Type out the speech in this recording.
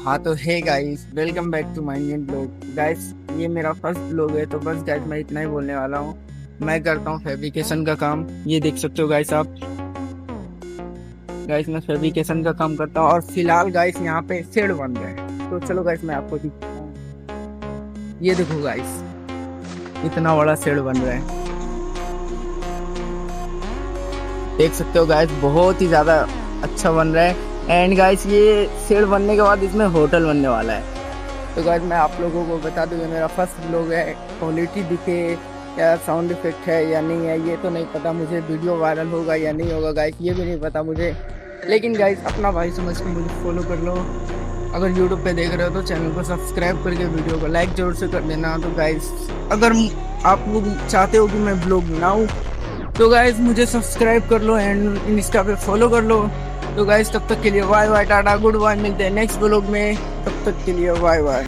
हाँ तो hey guys, welcome back to my new blog. Guys ये मेरा फर्स्ट ब्लॉग है, तो बस गाइस मैं इतना ही बोलने वाला हूँ। मैं करता हूँ फैब्रिकेशन का काम, ये देख सकते हो गाइस आप। गाइस मैं फैब्रिकेशन का काम करता हूँ और फिलहाल गाइस यहाँ पे शेड बन रहा है। तो चलो गाइस मैं आपको दिखाता हूँ। ये देखो गाइस, इतना बड़ा शेड बन रहा है, देख सकते हो गाइस। बहुत ही ज्यादा अच्छा बन रहा है। एंड गाइस ये शेड बनने के बाद इसमें होटल बनने वाला है। तो गाइस मैं आप लोगों को बता दूं, ये मेरा फर्स्ट व्लॉग है। क्वालिटी दिखे या साउंड इफेक्ट है या नहीं है ये तो नहीं पता मुझे, वीडियो वायरल होगा या नहीं होगा गाइस ये भी नहीं पता मुझे। लेकिन गाइस अपना भाई समझ के मुझे फॉलो कर लो। अगर यूट्यूब पे देख रहे हो तो चैनल को सब्सक्राइब करके वीडियो को लाइक जरूर से कर देना। तो गाइस अगर आप लोग चाहते हो कि मैं ब्लॉग बनाऊं तो गाइस मुझे सब्सक्राइब कर लो एंड इंस्टा पे फॉलो कर लो। तो गाइस तब तक के लिए bye bye, tata, good bye. मिलते हैं नेक्स्ट ब्लॉग में, तब तक के लिए बाय बाय।